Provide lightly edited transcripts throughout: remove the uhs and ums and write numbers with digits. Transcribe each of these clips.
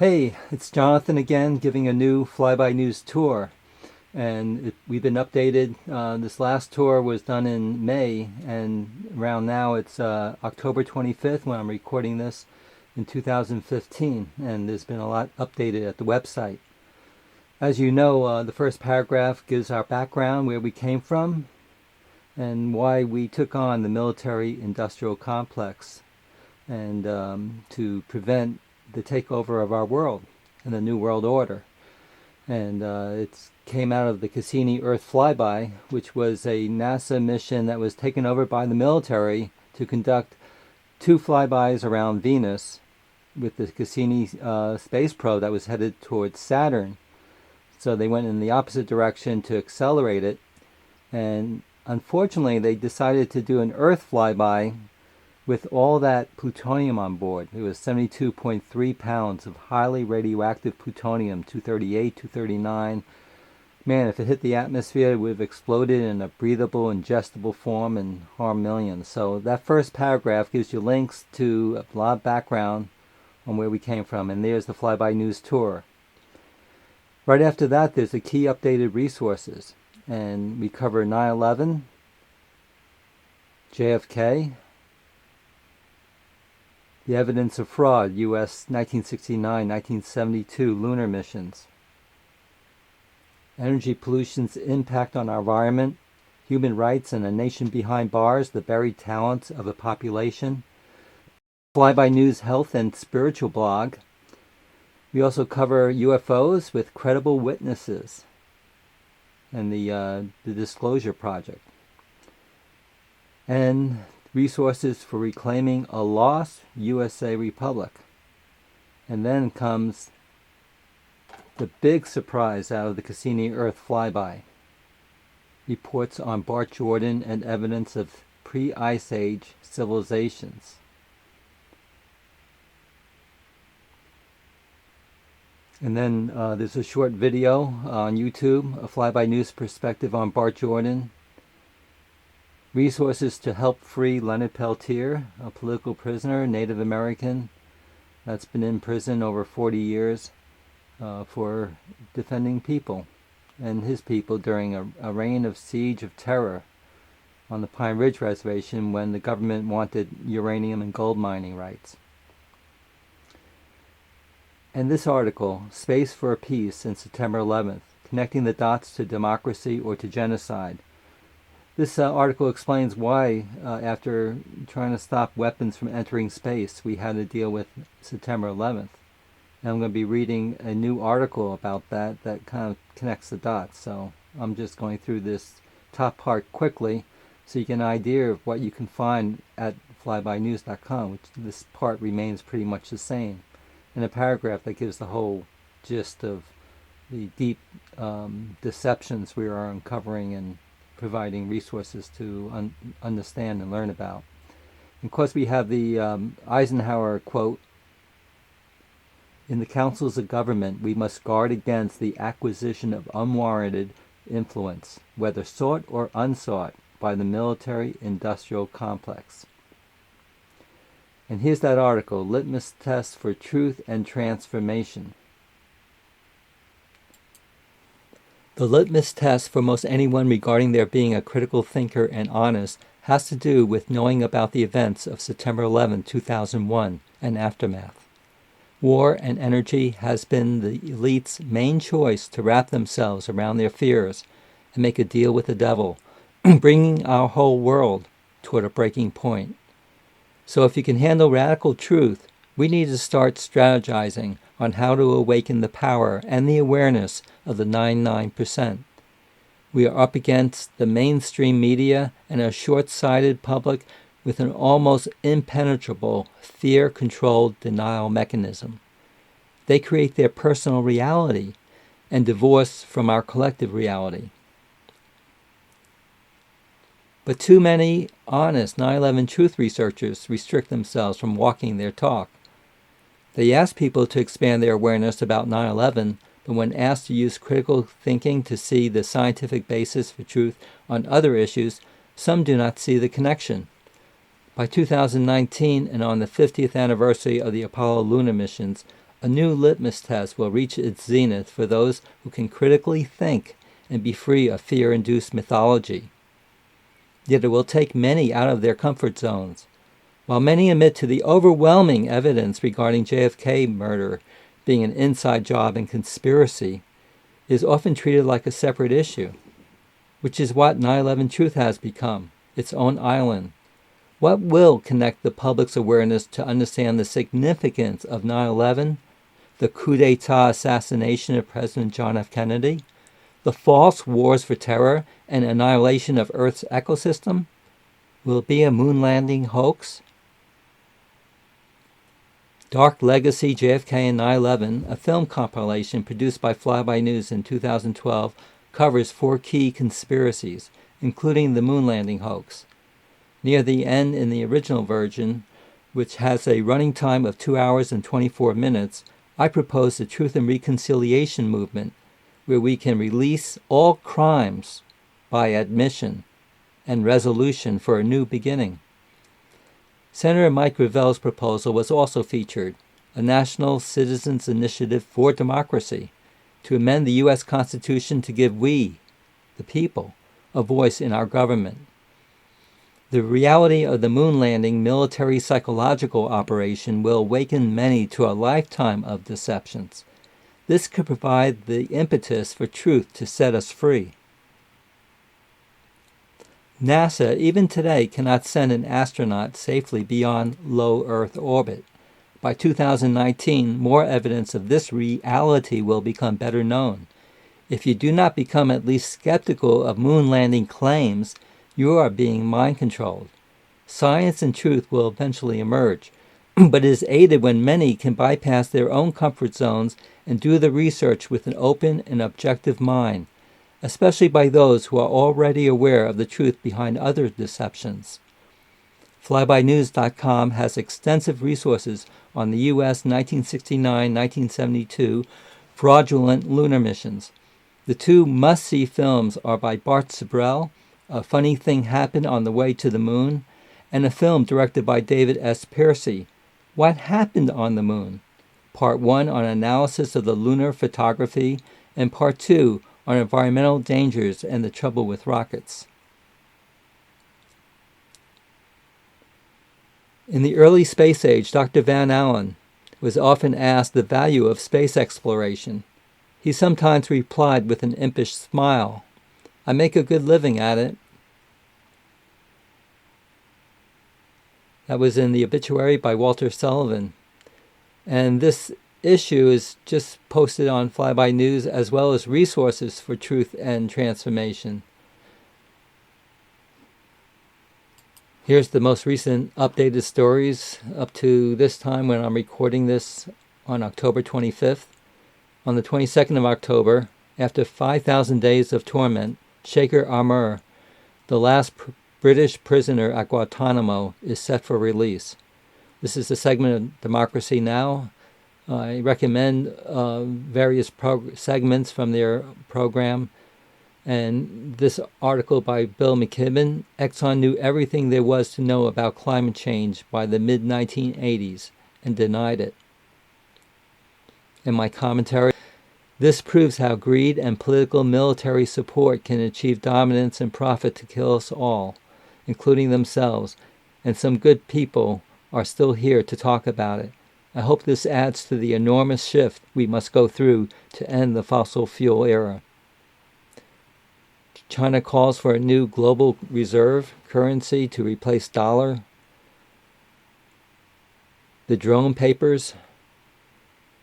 Hey, it's Jonathan again, giving a new Flyby News Tour. And we've been updated. This last tour was done in May, and around now it's October 25th when I'm recording this in 2015. And there's been a lot updated at the website. As you know, the first paragraph gives our background, where we came from, and why we took on the military-industrial complex, and to prevent the takeover of our world and the New World Order. And it came out of the Cassini Earth Flyby, which was a NASA mission that was taken over by the military to conduct two flybys around Venus with the Cassini space probe that was headed towards Saturn. So they went in the opposite direction to accelerate it. And unfortunately, they decided to do an Earth flyby with all that plutonium on board. It was 72.3 pounds of highly radioactive plutonium, 238, 239. Man, if it hit the atmosphere, it would have exploded in a breathable, ingestible form and harm millions. So that first paragraph gives you links to a lot of background on where we came from. And there's the Flyby News Tour. Right after that, there's the key updated resources. And we cover 9/11, JFK, the evidence of fraud, U.S. 1969-1972 lunar missions, energy pollution's impact on our environment, human rights and a nation behind bars, the buried talents of a population, Flyby News health and spiritual blog. We also cover UFOs with credible witnesses and the Disclosure Project, and resources for reclaiming a lost USA Republic. And then comes the big surprise out of the Cassini Earth flyby. Reports on Bart Jordan and evidence of pre-Ice Age civilizations. And then there's a short video on YouTube, a Flyby News perspective on Bart Jordan. Resources to help free Leonard Peltier, a political prisoner, Native American, that's been in prison over 40 years for defending people and his people during a reign of siege of terror on the Pine Ridge Reservation when the government wanted uranium and gold mining rights. And this article, Space for a Peace in September 11th, Connecting the Dots to Democracy or to Genocide. This article explains why, after trying to stop weapons from entering space, we had to deal with September 11th. And I'm going to be reading a new article about that kind of connects the dots. So I'm just going through this top part quickly so you get an idea of what you can find at flybynews.com, which this part remains pretty much the same. And a paragraph that gives the whole gist of the deep deceptions we are uncovering and providing resources to understand and learn about. And of course, we have the Eisenhower quote, "In the councils of government, we must guard against the acquisition of unwarranted influence, whether sought or unsought, by the military-industrial complex." And here's that article, Litmus Test for Truth and Transformation. The litmus test for most anyone regarding their being a critical thinker and honest has to do with knowing about the events of September 11, 2001 and aftermath. War and energy has been the elite's main choice to wrap themselves around their fears and make a deal with the devil, bringing our whole world toward a breaking point. So if you can handle radical truth, we need to start strategizing on how to awaken the power and the awareness of the 99%. We are up against the mainstream media and a short-sighted public with an almost impenetrable fear-controlled denial mechanism. They create their personal reality and divorce from our collective reality. But too many honest 9/11 truth researchers restrict themselves from walking their talk. They ask people to expand their awareness about 9/11, but when asked to use critical thinking to see the scientific basis for truth on other issues, some do not see the connection. By 2019, and on the 50th anniversary of the Apollo lunar missions, A new litmus test will reach its zenith for those who can critically think and be free of fear-induced mythology. Yet it will take many out of their comfort zones. While many admit to the overwhelming evidence regarding JFK murder being an inside job and conspiracy, it is often treated like a separate issue, which is what 9/11 Truth has become, its own island. What will connect the public's awareness to understand the significance of 9/11, the coup d'etat assassination of President John F. Kennedy, the false wars for terror and annihilation of Earth's ecosystem? Will it be a moon landing hoax? Dark Legacy, JFK and 9/11, a film compilation produced by Flyby News in 2012, covers 4 key conspiracies, including the moon landing hoax. Near the end in the original version, which has a running time of 2 hours and 24 minutes, I propose the Truth and Reconciliation movement, where we can release all crimes by admission and resolution for a new beginning. Senator Mike Gravel's proposal was also featured, a National Citizens Initiative for Democracy, to amend the U.S. Constitution to give we, the people, a voice in our government. The reality of the moon landing military psychological operation will awaken many to a lifetime of deceptions. This could provide the impetus for truth to set us free. NASA, even today, cannot send an astronaut safely beyond low Earth orbit. By 2019, more evidence of this reality will become better known. If you do not become at least skeptical of moon landing claims, you are being mind-controlled. Science and truth will eventually emerge, but it is aided when many can bypass their own comfort zones and do the research with an open and objective mind, especially by those who are already aware of the truth behind other deceptions. FlybyNews.com has extensive resources on the U.S. 1969-1972 fraudulent lunar missions. The 2 must-see films are by Bart Sibrel, A Funny Thing Happened on the Way to the Moon, and a film directed by David S. Piercy, What Happened on the Moon? Part 1 on analysis of the lunar photography, and Part 2 on environmental dangers and the trouble with rockets. In the early space age, Dr. Van Allen was often asked the value of space exploration. He sometimes replied with an impish smile, "I make a good living at it." That was in the obituary by Walter Sullivan. And this issue is just posted on Flyby News, as well as resources for truth and transformation. Here's the most recent updated stories up to this time when I'm recording this on October 25th. On the 22nd of October, after 5,000 days of torment, Shaker Amur, the last British prisoner at Guantanamo, is set for release. This is a segment of Democracy Now! I recommend various segments from their program. And this article by Bill McKibben, Exxon knew everything there was to know about climate change by the mid-1980s and denied it. In my commentary, this proves how greed and political military support can achieve dominance and profit to kill us all, including themselves, and some good people are still here to talk about it. I hope this adds to the enormous shift we must go through to end the fossil fuel era. China calls for a new global reserve currency to replace dollar. The drone papers.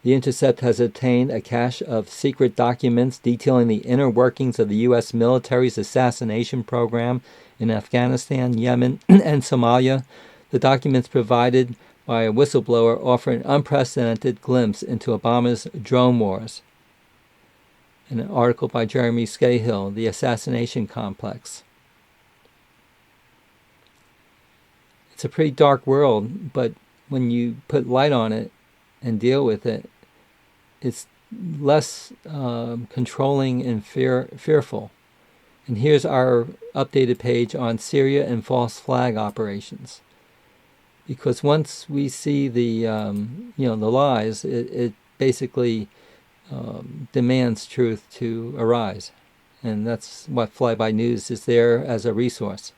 The Intercept has obtained a cache of secret documents detailing the inner workings of the U.S. military's assassination program in Afghanistan, Yemen, and Somalia. The documents provided by a whistleblower offer an unprecedented glimpse into Obama's drone wars. In an article by Jeremy Scahill, The Assassination Complex. It's a pretty dark world, but when you put light on it and deal with it, it's less controlling and fearful. And here's our updated page on Syria and false flag operations. Because once we see the the lies, it basically demands truth to arise. And that's what Flyby News is there as a resource.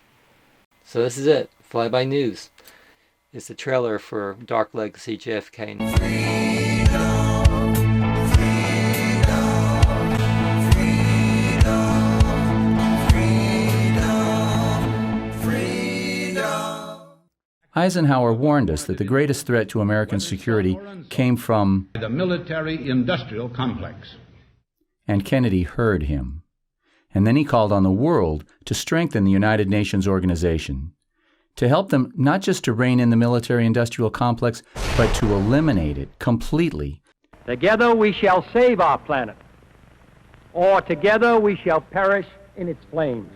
So this is it. Flyby News is the trailer for Dark Legacy JFK. Eisenhower warned us that the greatest threat to American security came from the military-industrial complex. And Kennedy heard him. And then he called on the world to strengthen the United Nations organization, to help them not just to rein in the military-industrial complex, but to eliminate it completely. Together we shall save our planet, or together we shall perish in its flames.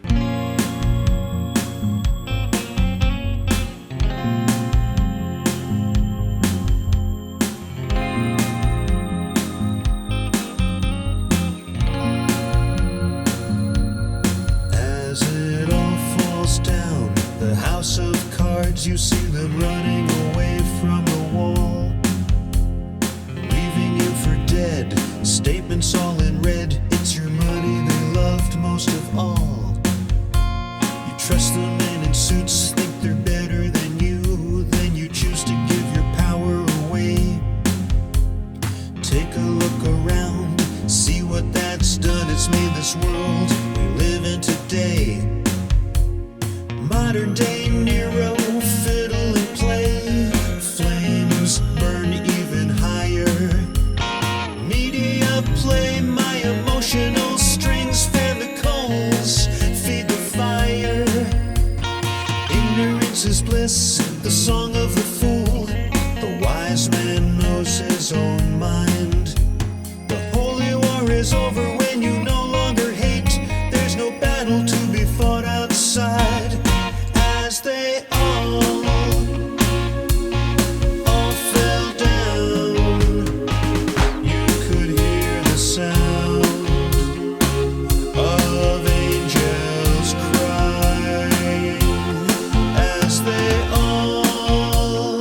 You see them running away from the wall, leaving you for dead. Statements all in red. It's your money they loved most of all. You trust the men in suits, think they're better than you. Then you choose to give your power away. Take a look around, see what that's done. It's made this world we live in today. Modern day Nero, fiddle and play. Flames burn even higher. Media play my emotional strings. Fan the coals, feed the fire. Ignorance is bliss, the song of the fool. The wise man knows his own mind. The holy war is over when you no longer hate. There's no battle to be fought outside. As they all fell down, you could hear the sound of angels crying. As they all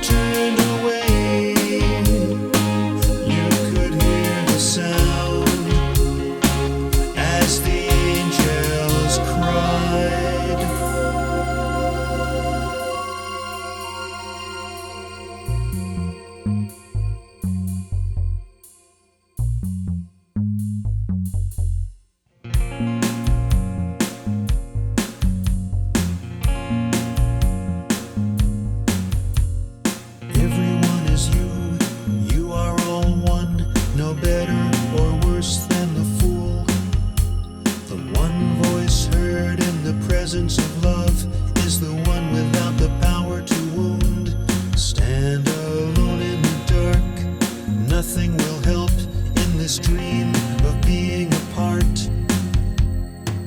turned away, you could hear the sound as the angels cried. Everyone is you, you are all one, no better or worse than the fool. The one voice heard in the presence of love is the one without the power to wound. Stand alone in the dark, nothing will help in this dream of being apart.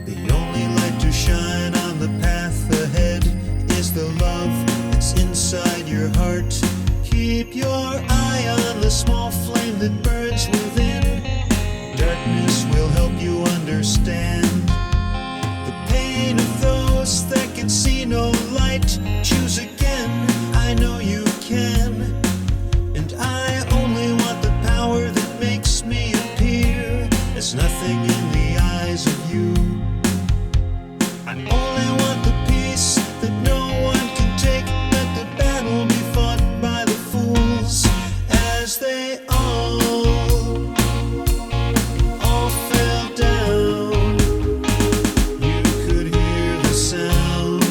The only light to shine on the path ahead is the love that's inside your heart. Keep your eye on the small flame that burns within. Darkness will help you understand the pain of those that can see no light. Choose again, I know you can. And I only want the power that makes me appear as nothing in the eyes of you. I only want the peace that no one can take. Let the battle be fought by the fools as they all fell down. You could hear the sound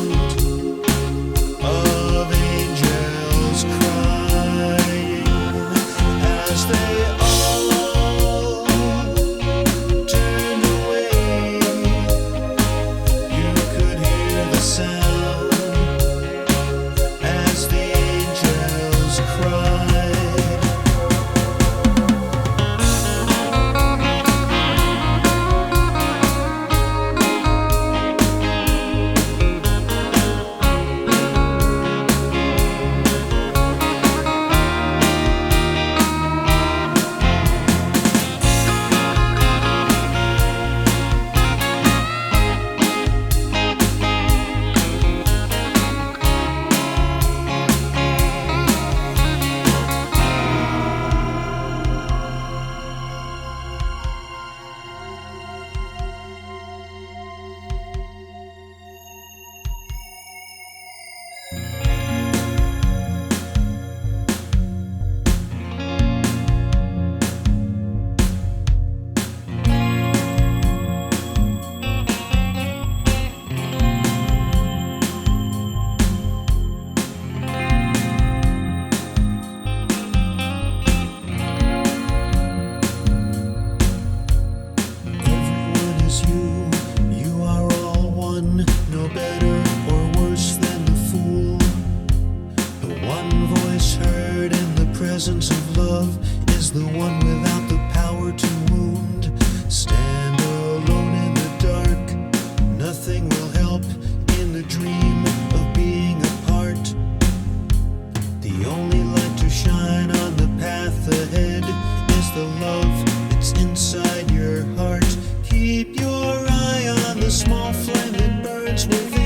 presence of love is the one without the power to wound. Stand alone in the dark, nothing will help in the dream of being apart. The only light to shine on the path ahead is the love that's inside your heart. Keep your eye on the small flame that burns within.